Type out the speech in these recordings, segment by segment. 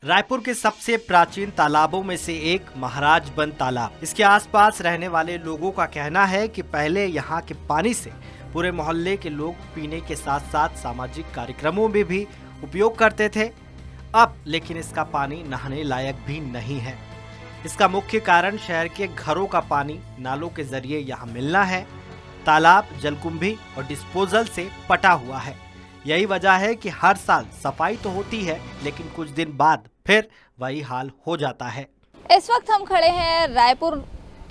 रायपुर के सबसे प्राचीन तालाबों में से एक महाराजबंद तालाब। इसके आसपास रहने वाले लोगों का कहना है कि पहले यहाँ के पानी से पूरे मोहल्ले के लोग पीने के साथ साथ सामाजिक कार्यक्रमों में भी उपयोग करते थे। अब लेकिन इसका पानी नहाने लायक भी नहीं है। इसका मुख्य कारण शहर के घरों का पानी नालों के जरिए यहाँ मिलना है। तालाब जलकुंभी और डिस्पोजल से पटा हुआ है। यही वजह है कि हर साल सफाई तो होती है, लेकिन कुछ दिन बाद फिर वही हाल हो जाता है। इस वक्त हम खड़े हैं रायपुर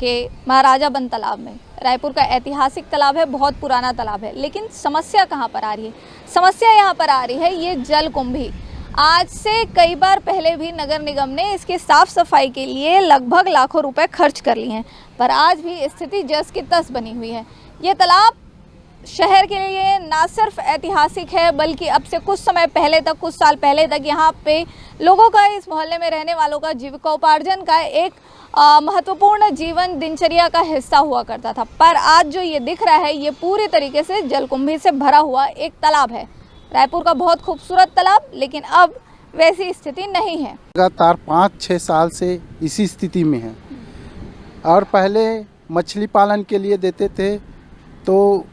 के महाराजाबंद तालाब में। रायपुर का ऐतिहासिक तालाब है, बहुत पुराना तालाब है, लेकिन समस्या कहाँ पर आ रही है? समस्या यहाँ पर आ रही है ये जलकुंभी। आज से कई बार पहले भी नगर निगम ने इसकी साफ सफाई के लिए लगभग लाखों रुपए खर्च कर लिए हैं, पर आज भी स्थिति जस की तस बनी हुई है। ये तालाब शहर के लिए ना सिर्फ ऐतिहासिक है, बल्कि अब से कुछ समय पहले तक, कुछ साल पहले तक यहाँ पे लोगों का, इस मोहल्ले में रहने वालों का जीविकोपार्जन का एक महत्वपूर्ण जीवन दिनचर्या का हिस्सा हुआ करता था। पर आज जो ये दिख रहा है, ये पूरी तरीके से जलकुंभी से भरा हुआ एक तालाब है। रायपुर का बहुत खूबसूरत तालाब, लेकिन अब वैसी स्थिति नहीं है। लगातार 5-6 साल से इसी स्थिति में है। और पहले मछली पालन के लिए देते थे, तो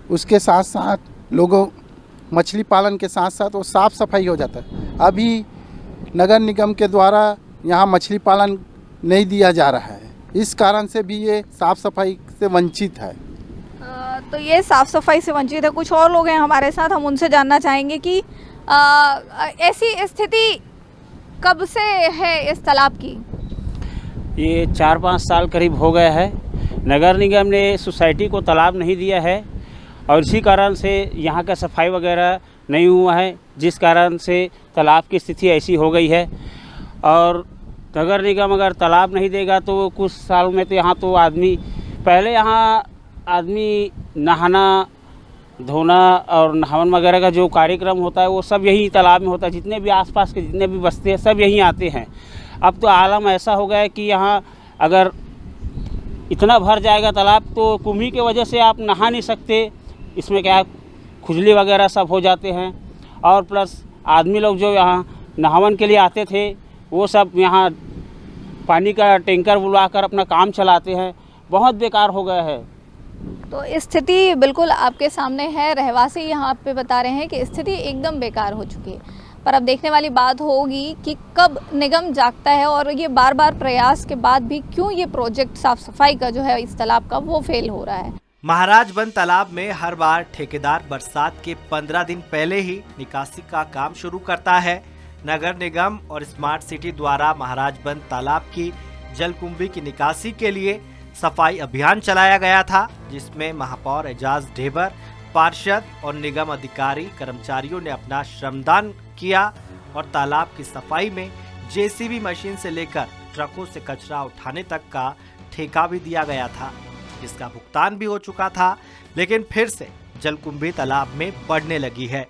उसके साथ साथ लोगों मछली पालन के साथ साथ वो साफ़ सफाई हो जाता है। अभी नगर निगम के द्वारा यहाँ मछली पालन नहीं दिया जा रहा है, इस कारण से भी ये साफ़ सफाई से वंचित है। तो ये साफ़ सफाई से वंचित है। कुछ और लोग हैं हमारे साथ, हम उनसे जानना चाहेंगे कि ऐसी स्थिति कब से है इस तालाब की? ये 4-5 साल करीब हो गया है। नगर निगम ने सोसाइटी को तालाब नहीं दिया है और इसी कारण से यहाँ का सफाई वगैरह नहीं हुआ है, जिस कारण से तालाब की स्थिति ऐसी हो गई है। और नगर निगम अगर तालाब नहीं देगा तो कुछ साल में तो यहाँ तो पहले यहाँ आदमी नहाना धोना और नहावन वगैरह का जो कार्यक्रम होता है वो सब यही तालाब में होता है। जितने भी आसपास के जितने भी बस्ते हैं सब यहीं आते हैं। अब तो आलम ऐसा हो गया है कि यहाँ अगर इतना भर जाएगा तालाब तो कुंभी की वजह से आप नहा नहीं सकते। इसमें क्या है, खुजली वगैरह सब हो जाते हैं। और प्लस आदमी लोग जो यहाँ नहावन के लिए आते थे वो सब यहाँ पानी का टैंकर बुलवाकर अपना काम चलाते हैं। बहुत बेकार हो गया है। तो स्थिति बिल्कुल आपके सामने है। रहवासी यहाँ पे बता रहे हैं कि स्थिति एकदम बेकार हो चुकी है। पर अब देखने वाली बात होगी कि कब निगम जागता है और ये बार बार प्रयास के बाद भी क्यों ये प्रोजेक्ट साफ सफाई का जो है इस तालाब का वो फेल हो रहा है। महाराजबंद तालाब में हर बार ठेकेदार बरसात के 15 दिन पहले ही निकासी का काम शुरू करता है। नगर निगम और स्मार्ट सिटी द्वारा महाराजबंद तालाब की जलकुंभी की निकासी के लिए सफाई अभियान चलाया गया था, जिसमें महापौर एजाज ढेबर, पार्षद और निगम अधिकारी कर्मचारियों ने अपना श्रमदान किया और तालाब की सफाई में जेसीबी मशीन से लेकर ट्रकों से कचरा उठाने तक का ठेका भी दिया गया था, जिसका भुगतान भी हो चुका था। लेकिन फिर से जलकुंभी तालाब में बढ़ने लगी है।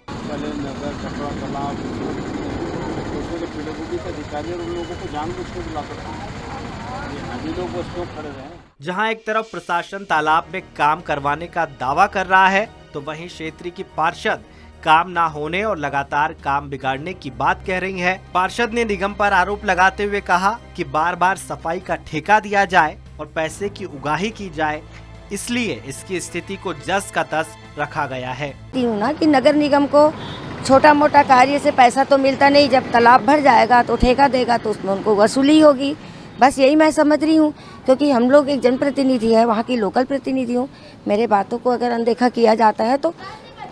जहां एक तरफ प्रशासन तालाब में काम करवाने का दावा कर रहा है, तो वहीं क्षेत्र की पार्षद काम ना होने और लगातार काम बिगाड़ने की बात कह रही है। पार्षद ने निगम पर आरोप लगाते हुए कहा कि बार बार सफाई का ठेका दिया जाए और पैसे की उगाही की जाए, इसलिए इसकी स्थिति को जस का तस रखा गया है। ना कि नगर निगम को छोटा मोटा कार्य से पैसा तो मिलता नहीं, जब तालाब भर जाएगा तो ठेका देगा तो उसमें उनको वसूली होगी। बस यही मैं समझ रही हूँ, क्योंकि हम लोग एक जनप्रतिनिधि है, वहाँ की लोकल प्रतिनिधि हूँ। मेरे बातों को अगर अनदेखा किया जाता है तो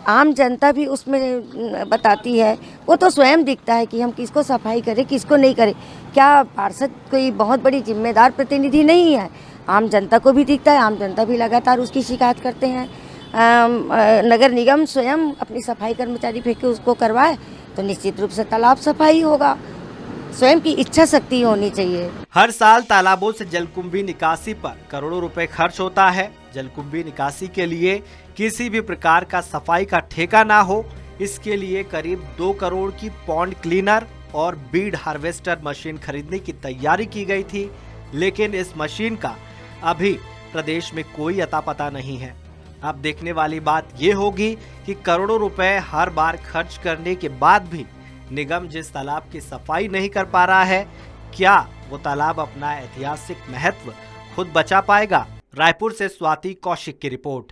आम जनता भी उसमें बताती है। वो तो स्वयं दिखता है कि हम किसको सफाई करें, किसको नहीं करें। क्या पार्षद कोई बहुत बड़ी जिम्मेदार प्रतिनिधि नहीं है? आम जनता को भी दिखता है, आम जनता भी लगातार उसकी शिकायत करते हैं। नगर निगम स्वयं अपनी सफाई कर्मचारी भेज के उसको करवाए तो निश्चित रूप से तालाब सफाई होगा। स्वयं की इच्छा शक्ति होनी चाहिए। हर साल तालाबों से जलकुंभी निकासी पर करोड़ों रुपए खर्च होता है। जलकुंभी निकासी के लिए किसी भी प्रकार का सफाई का ठेका ना हो, इसके लिए करीब 2 करोड़ की पॉन्ड क्लीनर और बीड हार्वेस्टर मशीन खरीदने की तैयारी की गई थी, लेकिन इस मशीन का अभी प्रदेश में कोई अता पता नहीं है। अब देखने वाली बात ये होगी कि करोड़ों रुपए हर बार खर्च करने के बाद भी निगम जिस तालाब की सफाई नहीं कर पा रहा है, क्या वो तालाब अपना ऐतिहासिक महत्व खुद बचा पाएगा? रायपुर से स्वाति कौशिक की रिपोर्ट।